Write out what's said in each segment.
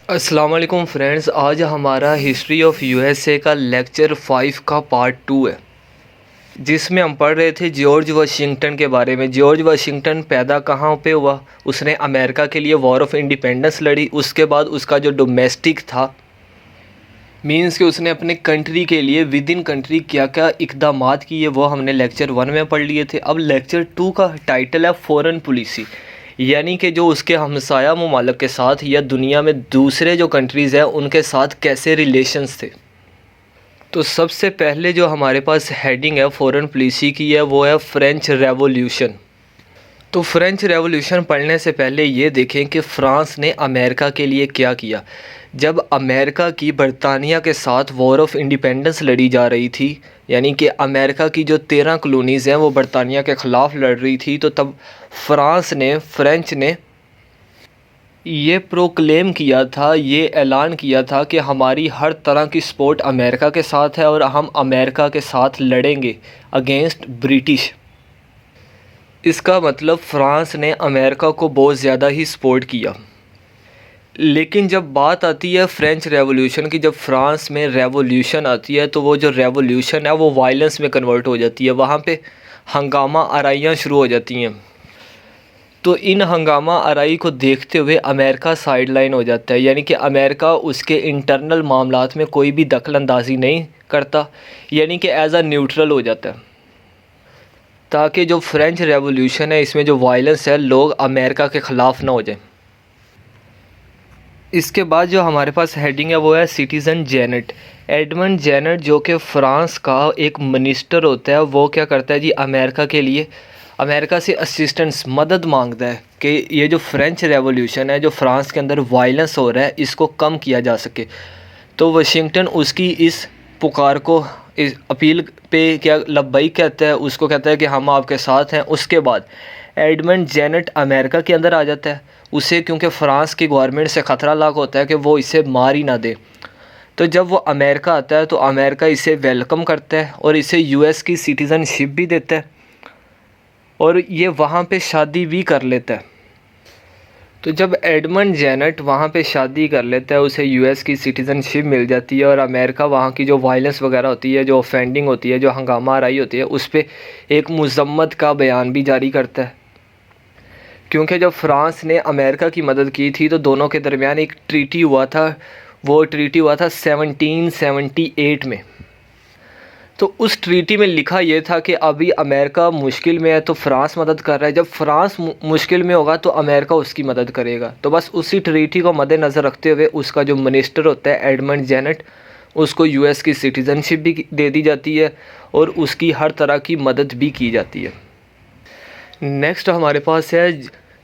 अस्सलाम वालेकुम फ्रेंड्स। आज हमारा हिस्ट्री ऑफ यूएसए का लेक्चर 5 का पार्ट 2 है, जिसमें हम पढ़ रहे थे जॉर्ज वाशिंगटन के बारे में। जॉर्ज वाशिंगटन पैदा कहाँ पे हुआ? उसने अमेरिका के लिए वॉर ऑफ इंडिपेंडेंस लड़ी। उसके बाद उसका जो डोमेस्टिक था, मींस कि उसने अपने कंट्री के लिए विद इन कंट्री क्या क्या इकदामात किए, वो हमने लेक्चर 1 में पढ़ लिए थे। अब लेक्चर 2 का टाइटल है फॉरेन पॉलिसी, यानी कि जो उसके हमसाया ममालिक के साथ या दुनिया में दूसरे जो कंट्रीज़ हैं उनके साथ कैसे रिलेशंस थे। तो सबसे पहले जो हमारे पास हेडिंग है फॉरेन पॉलिसी की है, वो है फ्रेंच रेवोल्यूशन। तो फ्रेंच रेवोल्यूशन पढ़ने से पहले ये देखें कि फ़्रांस ने अमेरिका के लिए क्या किया। जब अमेरिका की बरतानिया के साथ वॉर ऑफ इंडिपेंडेंस लड़ी जा रही थी, यानी कि अमेरिका की जो 13 कॉलोनीज़ हैं वो बरतानिया के ख़िलाफ़ लड़ रही थी, तो तब फ्रेंच ने ये प्रोक्लेम किया था, ये ऐलान किया था कि हमारी हर तरह की सपोर्ट अमेरिका के साथ है और हम अमेरिका के साथ लड़ेंगे अगेंस्ट ब्रिटिश। इसका मतलब फ़्रांस ने अमेरिका को बहुत ज़्यादा ही सपोर्ट किया। लेकिन जब बात आती है फ़्रेंच रेवोल्यूशन की, जब फ़्रांस में रेवोल्यूशन आती है तो वो जो रेवोल्यूशन है वो वायलेंस में कन्वर्ट हो जाती है। वहाँ पे हंगामा आराइयाँ शुरू हो जाती हैं। तो इन हंगामा आराई को देखते हुए अमेरिका साइडलाइन हो जाता है, यानी कि अमेरिका उसके इंटरनल मामलात में कोई भी दखल अंदाज़ी नहीं करता, यानी कि एज आ न्यूट्रल हो जाता है, ताकि जो फ्रेंच रेवोल्यूशन है इसमें जो वायलेंस है लोग अमेरिका के ख़िलाफ़ ना हो जाए। इसके बाद जो हमारे पास हेडिंग है वो है सिटीज़न जेनेट। एडमंड जेनेट जो कि फ़्रांस का एक मिनिस्टर होता है, वो क्या करता है जी, अमेरिका के लिए अमेरिका से असिस्टेंस मदद मांगता है कि ये जो फ्रेंच रेवोल्यूशन है, जो फ़्रांस के अंदर वायलेंस हो रहा है, इसको कम किया जा सके। तो वाशिंगटन उसकी इस पुकार को, इस अपील पे क्या लब्बई कहता है, उसको कहता है कि हम आपके साथ हैं। उसके बाद एडमंड जेनेट अमेरिका के अंदर आ जाता है। उसे क्योंकि फ़्रांस की गवर्नमेंट से ख़तरा लाक होता है कि वो इसे मार ही ना दे, तो जब वो अमेरिका आता है तो अमेरिका इसे वेलकम करता है और इसे यूएस की सिटीज़नशिप भी देता है और ये वहाँ पे शादी भी कर लेता है। तो जब एडमंड जेनेट वहाँ पे शादी कर लेता है, उसे यूएस की सिटीज़नशिप मिल जाती है और अमेरिका वहाँ की जो वायलेंस वगैरह होती है, जो ऑफेंडिंग होती है, जो हंगामा आराई होती है, उस पर एक मज़म्मत का बयान भी जारी करता है। क्योंकि जब फ़्रांस ने अमेरिका की मदद की थी तो दोनों के दरमियान एक ट्रीटी हुआ था, वो ट्रीटी हुआ था 1778 में। तो उस ट्रीटी में लिखा ये था कि अभी अमेरिका मुश्किल में है तो फ़्रांस मदद कर रहा है, जब फ़्रांस मुश्किल में होगा तो अमेरिका उसकी मदद करेगा। तो बस उसी ट्रीटी को मद्देनज़र रखते हुए उसका जो मिनिस्टर होता है एडमंड जेनेट, उसको यूएस की सिटीज़नशिप भी दे दी जाती है और उसकी हर तरह की मदद भी की जाती है। नेक्स्ट हमारे पास है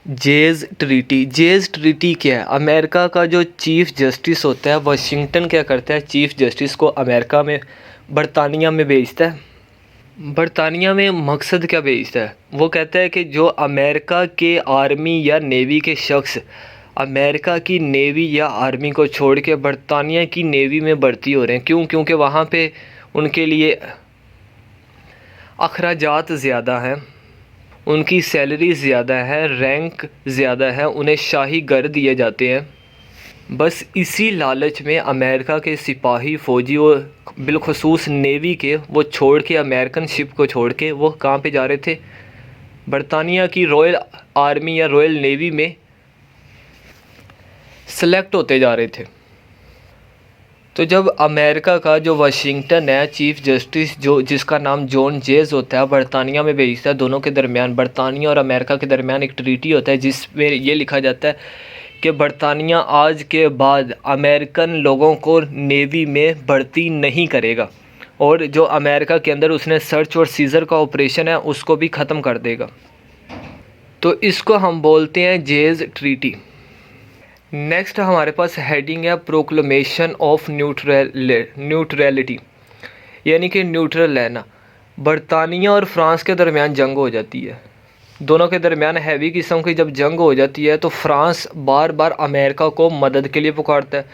जेज ट्रीटी। जेज ट्रीटी क्या है? अमेरिका का जो चीफ़ जस्टिस होता है, वाशिंगटन क्या करता है, चीफ़ जस्टिस को अमेरिका में बरतानिया में भेजता है। बरतानिया में मकसद क्या भेजता है? वो कहता है कि जो अमेरिका के आर्मी या नेवी के शख्स अमेरिका की नेवी या आर्मी को छोड़ के बरतानिया की नेवी में भर्ती हो रहे हैं, क्यों? क्योंकि वहाँ पे उनके लिए अखराजात ज़्यादा हैं, उनकी सैलरी ज़्यादा है, रैंक ज़्यादा है, उन्हें शाही घर दिए जाते हैं। बस इसी लालच में अमेरिका के सिपाही फ़ौजी और बिलखसूस नेवी के वो छोड़ के, अमेरिकन शिप को छोड़ के वो कहाँ पे जा रहे थे? बरतानिया की रॉयल आर्मी या रॉयल नेवी में सेलेक्ट होते जा रहे थे। तो जब अमेरिका का जो वाशिंगटन है चीफ़ जस्टिस, जो जिसका नाम जॉन जेज होता है, बरतानिया में भेजता है, दोनों के दरमियान, बरतानिया और अमेरिका के दरमियान एक ट्रीटी होता है जिसमें ये लिखा जाता है कि बरतानिया आज के बाद अमेरिकन लोगों को नेवी में भर्ती नहीं करेगा और जो अमेरिका के अंदर उसने सर्च और सीज़र का ऑपरेशन है उसको भी ख़त्म कर देगा। तो इसको हम बोलते हैं जेज ट्रीटी। नेक्स्ट हमारे पास हेडिंग है प्रोक्लेमेशन ऑफ न्यूट्रलिटी, यानी कि न्यूट्रल रहना। बरतानिया और फ़्रांस के दरमियान जंग हो जाती है, दोनों के दरमियान हैवी किस्म की जब जंग हो जाती है तो फ़्रांस बार बार अमेरिका को मदद के लिए पुकारता है।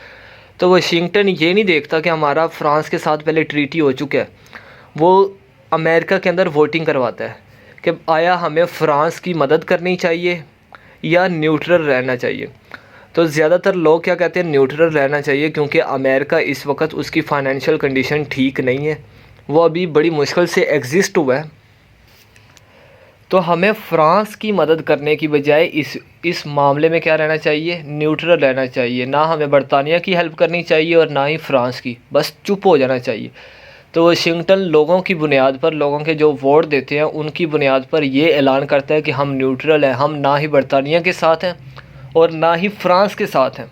तो वाशिंगटन ये नहीं देखता कि हमारा फ़्रांस के साथ पहले ट्रीटी हो चुका है, वो अमेरिका के अंदर वोटिंग करवाता है कि आया हमें फ़्रांस की मदद करनी चाहिए या न्यूट्रल रहना चाहिए। तो ज़्यादातर लोग क्या कहते हैं, न्यूट्रल रहना चाहिए, क्योंकि अमेरिका इस वक्त उसकी फ़ाइनेंशियल कंडीशन ठीक नहीं है, वो अभी बड़ी मुश्किल से एग्जिस्ट हुआ है। तो हमें फ्रांस की मदद करने की बजाय इस मामले में क्या रहना चाहिए, न्यूट्रल रहना चाहिए। ना हमें बरतानिया की हेल्प करनी चाहिए और ना ही फ्रांस की, बस चुप हो जाना चाहिए। तो वाशिंगटन लोगों की बुनियाद पर, लोगों के जो वोट देते हैं उनकी बुनियाद पर ये ऐलान करता है कि हम न्यूट्रल हैं, हम ना ही बरतानिया के साथ हैं और ना ही फ्रांस के साथ हैं।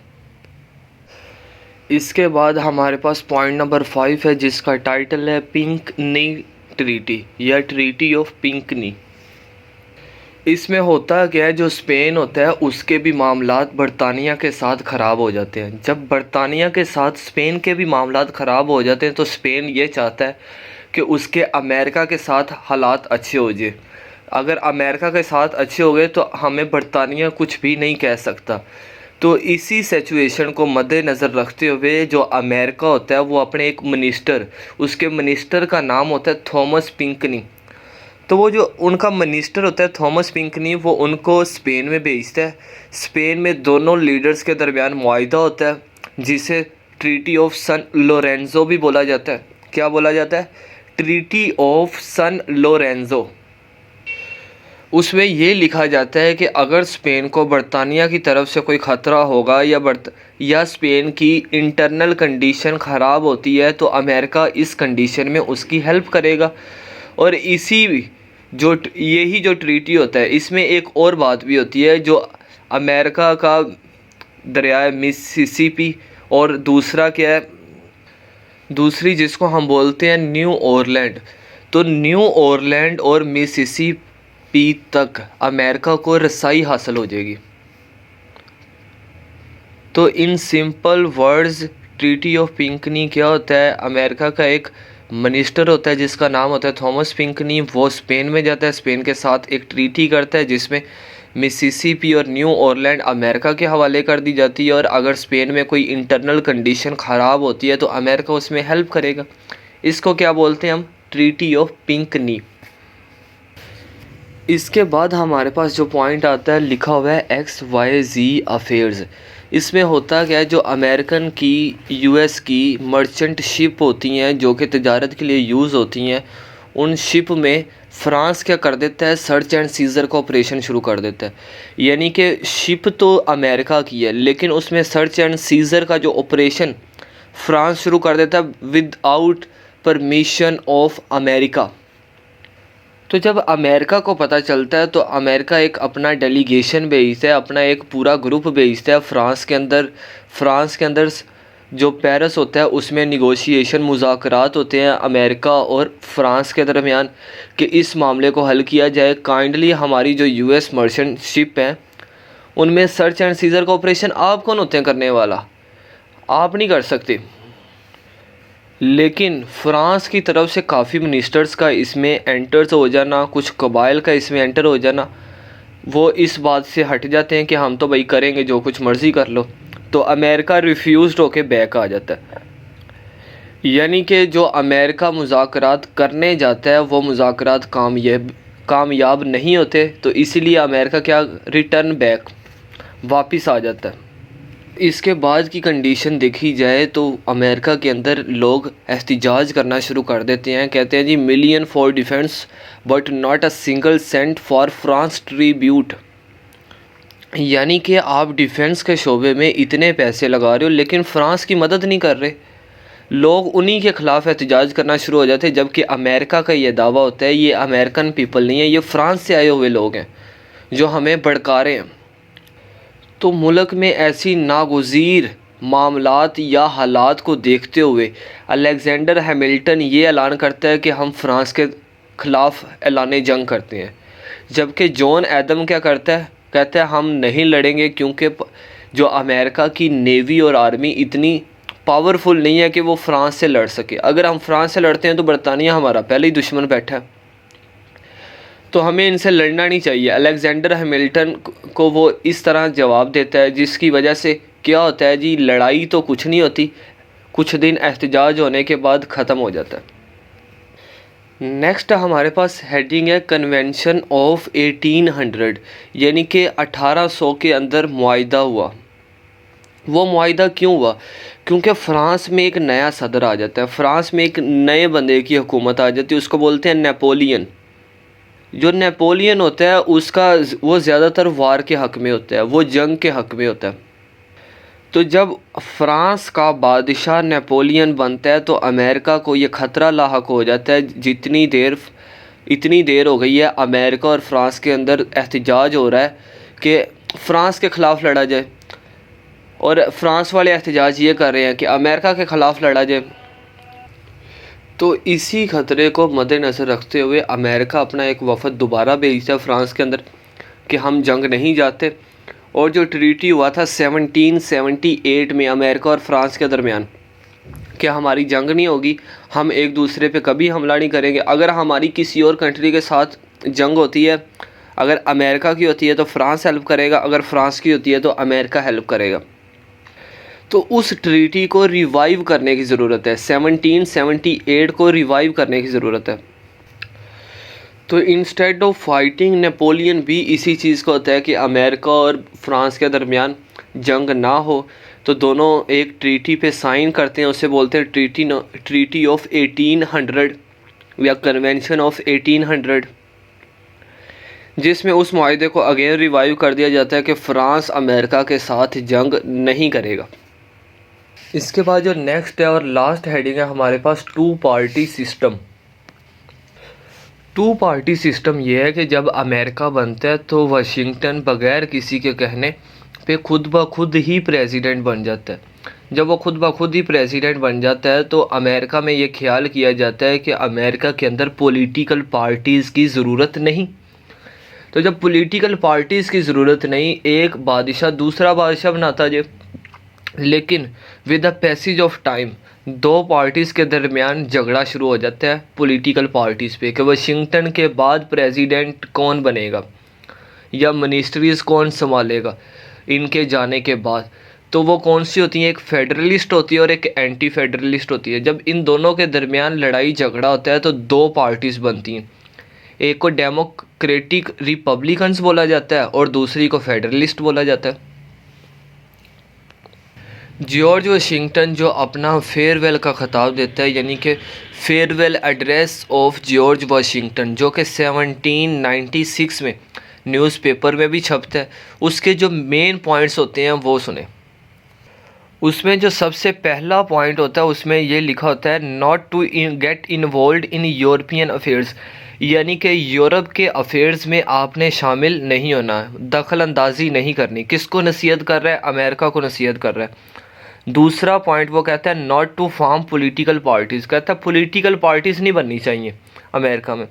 इसके बाद हमारे पास पॉइंट नंबर 5 है, जिसका टाइटल है पिंकनी ट्रीटी या ट्रीटी ऑफ पिंकनी। इसमें होता क्या है, जो स्पेन होता है उसके भी मामलात बरतानिया के साथ ख़राब हो जाते हैं। जब बरतानिया के साथ स्पेन के भी मामलात ख़राब हो जाते हैं तो स्पेन ये चाहता है कि उसके अमेरिका के साथ हालात अच्छे हो जाए। अगर अमेरिका के साथ अच्छे हो गए तो हमें बरतानिया कुछ भी नहीं कह सकता। तो इसी सिचुएशन को मद्देनज़र रखते हुए जो अमेरिका होता है वो अपने एक मिनिस्टर, उसके मिनिस्टर का नाम होता है थॉमस पिंकनी। तो वो जो उनका मिनिस्टर होता है थॉमस पिंकनी, वो उनको स्पेन में भेजता है। स्पेन में दोनों लीडर्स के दरमियान मुआहिदा होता है, जिसे ट्रीटी ऑफ सन लोरेंज़ो भी बोला जाता है। क्या बोला जाता है? ट्रीटी ऑफ सन लोरेंज़ो। उसमें ये लिखा जाता है कि अगर स्पेन को बरतानिया की तरफ से कोई ख़तरा होगा या स्पेन की इंटरनल कंडीशन ख़राब होती है तो अमेरिका इस कंडीशन में उसकी हेल्प करेगा। और यही जो ट्रीटी होता है, इसमें एक और बात भी होती है, जो अमेरिका का दरिया मिसिसिपी और दूसरा क्या है, दूसरी जिसको हम बोलते हैं न्यू ऑरलैंड। तो न्यू ऑरलैंड और मिसिसिपी तक अमेरिका को रसाई हासिल हो जाएगी। तो in simple words treaty of पिंकनी क्या होता है, अमेरिका का एक मिनिस्टर होता है जिसका नाम होता है थॉमस पिंकनी। वो स्पेन में जाता है, स्पेन के साथ एक ट्रीटी करता है जिसमें मिसिसिपी और न्यू ऑरलैंड अमेरिका के हवाले कर दी जाती है। और अगर स्पेन में कोई इंटरनल कंडीशन ख़राब होती है तो अमेरिका उसमें हेल्प करेगा। इसको क्या बोलते हैं हम? Treaty of पिंकनी। इसके बाद हमारे पास जो पॉइंट आता है लिखा हुआ है XYZ अफेयर्स। इसमें होता क्या है, जो अमेरिकन की US की मर्चेंट शिप होती हैं जो कि तजारत के लिए यूज़ होती हैं, उन शिप में फ्रांस क्या कर देता है, सर्च एंड सीज़र का ऑपरेशन शुरू कर देता है। यानी कि शिप तो अमेरिका की है लेकिन उसमें सर्च एंड सीज़र का जो ऑपरेशन फ्रांस शुरू कर देता है विदाउट परमिशन ऑफ अमेरिका। तो जब अमेरिका को पता चलता है तो अमेरिका एक अपना डेलीगेशन भेजता है, अपना एक पूरा ग्रुप भेजता है फ्रांस के अंदर। फ्रांस के अंदर जो पेरिस होता है उसमें निगोशिएशन मुज़ाकरात होते हैं अमेरिका और फ्रांस के दरमियान कि इस मामले को हल किया जाए। काइंडली हमारी जो US मर्चेंट शिप हैं उनमें सर्च एंड सीज़र का ऑपरेशन आप कौन होते हैं करने वाला? आप नहीं कर सकते। लेकिन फ़्रांस की तरफ से काफ़ी मिनिस्टर्स का इसमें एंटर्स हो जाना, कुछ कबाइल का इसमें एंटर हो जाना, वो इस बात से हट जाते हैं कि हम तो भाई करेंगे जो कुछ मर्ज़ी कर लो। तो अमेरिका रिफ्यूज़ड होके बैक आ जाता है। यानी कि जो अमेरिका मुज़ाकरात करने जाता है वो मुज़ाकरात कामयाब नहीं होते, तो इसीलिए अमेरिका क्या रिटर्न बैक वापस आ जाता है। इसके बाद की कंडीशन देखी जाए तो अमेरिका के अंदर लोग एहतिजाज करना शुरू कर देते हैं। कहते हैं जी million for defence but not a single cent for France tribute. यानी कि आप डिफेंस के शोबे में इतने पैसे लगा रहे हो लेकिन फ़्रांस की मदद नहीं कर रहे। लोग उन्हीं के ख़िलाफ़ एहतिजाज करना शुरू हो जाते हैं, जबकि अमेरिका का ये दावा होता है ये अमेरिकन पीपल नहीं है, ये फ़्रांस से आए हुए लोग हैं जो हमें भड़का रहे हैं। तो मुल्क में ऐसी नागुज़ीर मामलात या हालात को देखते हुए अलेक्जेंडर हैमिल्टन ये ऐलान करता है कि हम फ्रांस के ख़िलाफ़ ऐलान जंग करते हैं। जबकि जॉन एडम क्या करता है, कहता है हम नहीं लड़ेंगे क्योंकि जो अमेरिका की नेवी और आर्मी इतनी पावरफुल नहीं है कि वो फ्रांस से लड़ सके। अगर हम फ्रांस से लड़ते हैं तो बरतानिया हमारा पहले ही दुश्मन बैठा है, तो हमें इनसे लड़ना नहीं चाहिए। अलेक्जेंडर हैमिल्टन को वो इस तरह जवाब देता है, जिसकी वजह से क्या होता है जी, लड़ाई तो कुछ नहीं होती, कुछ दिन एहतजाज होने के बाद ख़त्म हो जाता है। नेक्स्ट हमारे पास हेडिंग है कन्वेंशन ऑफ 1800, यानी कि 1800 के अंदर मुआहिदा हुआ। वो मुआहिदा क्यों हुआ? क्योंकि फ़्रांस में एक नया सदर आ जाता है, फ़्रांस में एक नए बंदे की हुकूमत आ जाती है, उसको बोलते हैं नेपोलियन। जो नेपोलियन होता है उसका वो ज़्यादातर वार के हक़ में होता है, वो जंग के हक़ में होता है। तो जब फ़्रांस का बादशाह नेपोलियन बनता है तो अमेरिका को ये ख़तरा लाहक हो जाता है, इतनी देर हो गई है अमेरिका और फ़्रांस के अंदर एहतजाज हो रहा है कि फ़्रांस के ख़िलाफ़ लड़ा जाए, और फ़्रांस वाले एहतजाज ये कर रहे हैं कि अमेरिका के ख़िलाफ़ लड़ा जाए। तो इसी ख़तरे को मद्देनज़र रखते हुए अमेरिका अपना एक वफ़द दोबारा भेजता है फ़्रांस के अंदर कि हम जंग नहीं जाते। और जो ट्रीटी हुआ था 1778 में अमेरिका और फ़्रांस के दरमियान कि हमारी जंग नहीं होगी, हम एक दूसरे पे कभी हमला नहीं करेंगे। अगर हमारी किसी और कंट्री के साथ जंग होती है, अगर अमेरिका की होती है तो फ़्रांस हेल्प करेगा, अगर फ़्रांस की होती है तो अमेरिका हेल्प करेगा। तो उस ट्रीटी को रिवाइव करने की ज़रूरत है, 1778 को रिवाइव करने की ज़रूरत है। तो इंस्टेड ऑफ फाइटिंग नेपोलियन भी इसी चीज़ को होता है कि अमेरिका और फ्रांस के दरमियान जंग ना हो, तो दोनों एक ट्रीटी पे साइन करते हैं, उसे बोलते हैं ट्रीटी ऑफ 1800 या कन्वेंशन ऑफ 1800, जिसमें उस मुआहदे को अगेन रिवाइव कर दिया जाता है कि फ़्रांस अमेरिका के साथ जंग नहीं करेगा। इसके बाद जो नेक्स्ट है और लास्ट हेडिंग है हमारे पास, two party system. Two party system ये है कि जब अमेरिका बनता है तो वाशिंगटन बग़ैर किसी के कहने पे खुद ब खुद ही प्रेसिडेंट बन जाता है। जब वो खुद ब खुद ही प्रेसिडेंट बन जाता है तो अमेरिका में ये ख्याल किया जाता है कि अमेरिका के अंदर पॉलिटिकल पार्टीज़ की ज़रूरत नहीं। तो जब पॉलिटिकल पार्टीज़ की ज़रूरत नहीं, एक बादशाह दूसरा बादशाह बनाता जाए, लेकिन with the passage of time दो पार्टीज़ के दरमियान झगड़ा शुरू हो जाता है पॉलिटिकल पार्टीज़ पे कि वाशिंगटन के बाद प्रेसिडेंट कौन बनेगा या मिनिस्ट्रीज़ कौन संभालेगा इनके जाने के बाद। तो वो कौन सी होती हैं, एक फेडरलिस्ट होती है और एक एंटी फेडरलिस्ट होती है। जब इन दोनों के दरमियान लड़ाई झगड़ा होता है तो दो पार्टीज़ बनती हैं, एक को डेमोक्रेटिक रिपब्लिकन्स बोला जाता है और दूसरी को फेडरलिस्ट बोला जाता है। जॉर्ज वाशिंगटन जो अपना फेयरवेल का ख़िताब देता है, यानी कि farewell address of George Washington, जो कि 1796 में न्यूज़पेपर में भी छपता है, उसके जो मेन पॉइंट्स होते हैं वो सुने। उसमें जो सबसे पहला पॉइंट होता है उसमें ये लिखा होता है, not to get involve in European affairs, यानी कि यूरोप के अफेयर्स में आपने शामिल नहीं होना, दखल अंदाजी नहीं करनी। किसको नसीहत कर रहा है? अमेरिका को नसीहत कर रहा है। दूसरा पॉइंट वो कहता है not to form political parties, कहता है पॉलिटिकल पार्टीज़ नहीं बननी चाहिए अमेरिका में।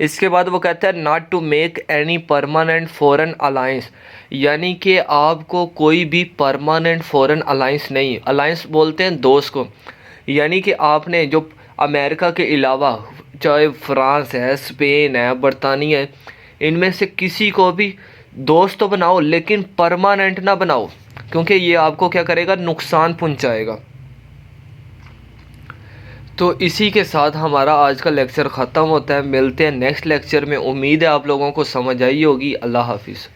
इसके बाद वो कहता है not to make any permanent foreign alliance, यानी कि आपको कोई भी परमानेंट फॉरेन अलायंस नहीं, अलायंस बोलते हैं दोस्त को, यानी कि आपने जो अमेरिका के अलावा चाहे फ्रांस है, स्पेन है, बरतानिया है, इनमें से किसी को भी दोस्त तो बनाओ लेकिन परमानेंट ना बनाओ, क्योंकि ये आपको क्या करेगा, नुकसान पहुंचाएगा। तो इसी के साथ हमारा आज का लेक्चर ख़त्म होता है। मिलते हैं नेक्स्ट लेक्चर में। उम्मीद है आप लोगों को समझ आई होगी। अल्लाह हाफिज़।